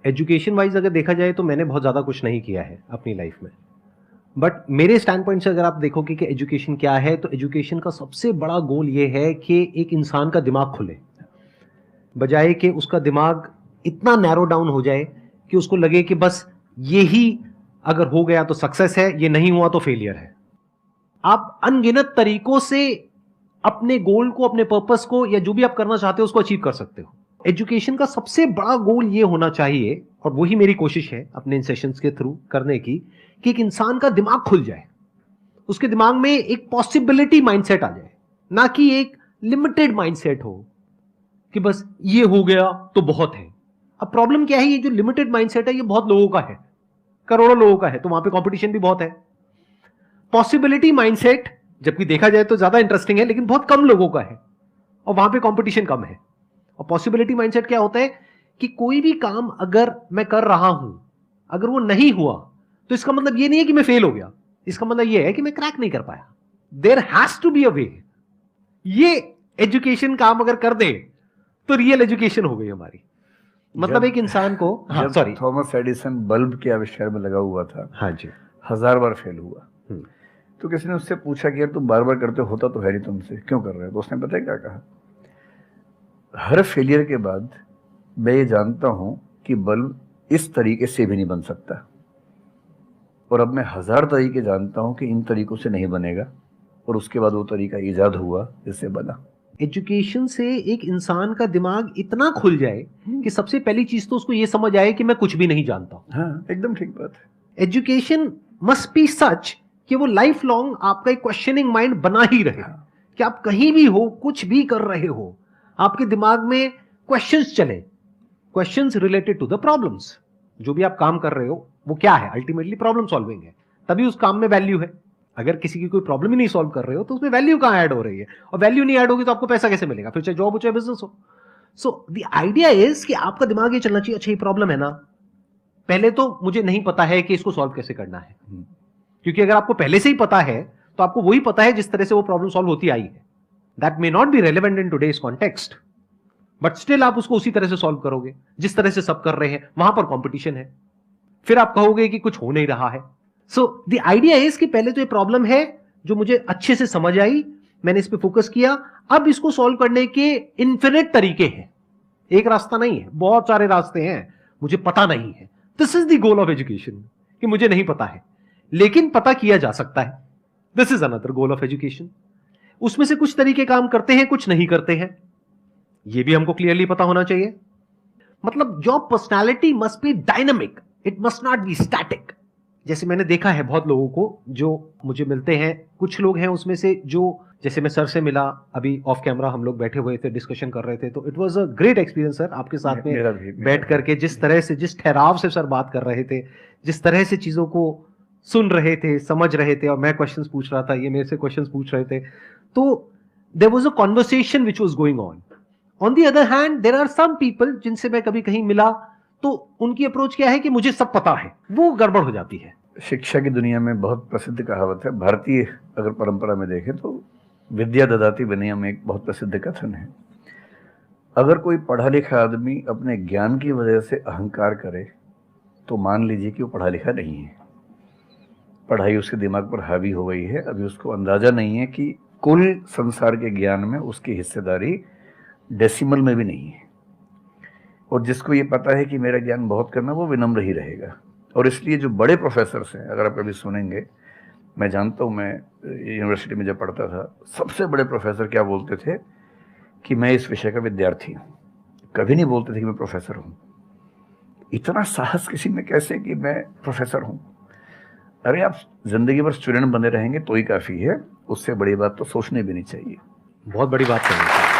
Education wise अगर देखा जाए तो मैंने बहुत ज़्यादा कुछ नहीं किया है अपनी लाइफ में, बट मेरे स्टैंड पॉइंट से अगर आप देखोगे कि एजुकेशन क्या है, तो एजुकेशन का सबसे बड़ा गोल ये है कि एक इंसान का दिमाग खुले, बजाय कि उसका दिमाग इतना नैरो डाउन हो जाए कि उसको लगे कि बस यही अगर हो गया तो सक्सेस है, ये नहीं हुआ तो फेलियर है। आप अनगिनत तरीकों से अपने गोल को, अपने पर्पस को, या जो भी आप करना चाहते हो उसको अचीव कर सकते हो। एजुकेशन का सबसे बड़ा गोल ये होना चाहिए, और वही मेरी कोशिश है अपने इन सेशंस के थ्रू करने की, कि एक इंसान का दिमाग खुल जाए, उसके दिमाग में एक पॉसिबिलिटी माइंडसेट आ जाए, ना कि एक लिमिटेड माइंडसेट हो कि बस ये हो गया तो बहुत है। अब प्रॉब्लम क्या है, ये जो लिमिटेड माइंडसेट है ये बहुत लोगों का है, करोड़ों लोगों का है, तो वहां पे कंपटीशन भी बहुत है। पॉसिबिलिटी माइंडसेट जबकि देखा जाए तो ज्यादा इंटरेस्टिंग है, लेकिन बहुत कम लोगों का है और वहां पे कंपटीशन कम है। और पॉसिबिलिटी माइंडसेट क्या होता है कि कोई भी काम अगर मैं कर रहा हूं, अगर वो नहीं हुआ तो इसका मतलब ये नहीं है कि मैं फेल हो गया, इसका मतलब ये है कि मैं क्रैक नहीं कर पाया। There has to be a way. ये एजुकेशन काम अगर कर दे तो रियल एजुकेशन हो गई हमारी। मतलब एक इंसान को, हाँ सॉरी, थॉमस एडिसन बल्ब के आविष्कार में लगा हुआ था, हाँ जी, 1000 बार फेल हुआ। तो किसी ने उससे पूछा कि यार तुम बार बार करते होता तो है नहीं, तुमसे क्यों कर रहे हो? तो उसने पता है क्या कहा, हर फेलियर के बाद मैं ये जानता हूं कि बल्ब इस तरीके से भी नहीं बन सकता, और अब मैं 1000 तरीके जानता हूं कि इन तरीकों से नहीं बनेगा, और उसके बाद वो तरीका ईजाद हुआ जिससे बना। एजुकेशन से एक इंसान का दिमाग इतना खुल जाए कि सबसे पहली चीज तो उसको ये समझ आए कि मैं कुछ भी नहीं जानता। हाँ, एकदम ठीक बात है। एजुकेशन मस्ट बी सच कि वो लाइफ लॉन्ग आपका एक क्वेश्चनिंग माइंड बना ही रहे, कि आप कहीं भी हो, कुछ भी कर रहे हो, आपके दिमाग में क्वेश्चंस चले, questions related to the problems. जो भी आप काम कर रहे हो वो क्या है, अल्टीमेटली प्रॉब्लम सॉल्विंग है, तभी उस काम में वैल्यू है। अगर किसी की कोई प्रॉब्लम ही नहीं सॉल्व कर रहे हो तो उसमें वैल्यू कहां ऐड हो रही है, और वैल्यू नहीं ऐड होगी तो आपको पैसा कैसे मिलेगा, फिर चाहे जॉब हो चाहे बिजनेस हो। सो द आइडिया इज कि आपका दिमाग ये चलना चाहिए, अच्छा ये प्रॉब्लम है ना, पहले तो मुझे नहीं पता है कि इसको सॉल्व कैसे करना है, क्योंकि अगर आपको पहले से ही पता है तो आपको वही पता है जिस तरह से वो प्रॉब्लम सॉल्व होती आई है। That may not be relevant in today's context, but still आप उसको उसी तरह से सॉल्व करोगे जिस तरह से सब कर रहे हैं। वहां पर कंपटीशन है, फिर आप कहोगे कि कुछ हो नहीं रहा है। सो द आइडिया इज कि पहले तो ये प्रॉब्लम है जो मुझे अच्छे से समझ आई, मैंने इस पे फोकस किया, अब इसको सॉल्व करने के इन्फिनिट तरीके हैं, एक रास्ता नहीं है, बहुत सारे रास्ते हैं, मुझे पता नहीं है। This is the goal of education, कि मुझे नहीं पता है लेकिन पता किया जा सकता है। This is another goal of education. उसमें से कुछ तरीके काम करते हैं, कुछ नहीं करते हैं, यह भी हमको क्लियरली पता होना चाहिए। मतलब your personality must be dynamic, it must not be static. जैसे मैंने देखा है बहुत लोगों को जो मुझे मिलते हैं, कुछ लोग हैं उसमें से जो, जैसे मैं सर से मिला अभी ऑफ कैमरा, हम लोग बैठे हुए थे, डिस्कशन कर रहे थे, तो it was a great experience sir, आपके साथ में बैठ करके जिस तरह से, जिस ठहराव से सर बात कर रहे थे, जिस तरह से चीजों को सुन रहे थे, समझ रहे थे, और मैं क्वेश्चंस पूछ रहा था, ये मेरे से क्वेश्चंस पूछ रहे थे, तो there was a conversation which was going on. On the other hand there are some people जिनसे मैं कभी कहीं मिला तो उनकी अप्रोच क्या है कि मुझे सब पता है, वो गड़बड़ हो जाती है। शिक्षा की दुनिया में बहुत प्रसिद्ध कहावत है, भारतीय अगर परंपरा में देखें तो विद्या ददाति विनयम एक बहुत प्रसिद्ध कथन है। अगर कोई पढ़ा लिखा आदमी अपने ज्ञान की वजह से अहंकार करे तो मान लीजिए कि वो पढ़ा लिखा नहीं है, पढ़ाई उसके दिमाग पर हावी हो गई है, अभी उसको अंदाजा नहीं है कि कुल संसार के ज्ञान में उसकी हिस्सेदारी डेसिमल में भी नहीं है। और जिसको ये पता है कि मेरा ज्ञान बहुत करना, वो विनम्र ही रहेगा। और इसलिए जो बड़े प्रोफेसर्स हैं, अगर आप कभी सुनेंगे, मैं जानता हूँ, मैं यूनिवर्सिटी में जब पढ़ता था, सबसे बड़े प्रोफेसर क्या बोलते थे कि मैं इस विषय का विद्यार्थी हूँ, कभी नहीं बोलते थे कि मैं प्रोफेसर हूँ। इतना साहस किसी में कैसे कि मैं प्रोफेसर हूँ? अरे आप जिंदगी भर स्टूडेंट बने रहेंगे तो ही काफ़ी है, उससे बड़ी बात तो सोचने भी नहीं चाहिए। बहुत बड़ी बात करनी चाहिए।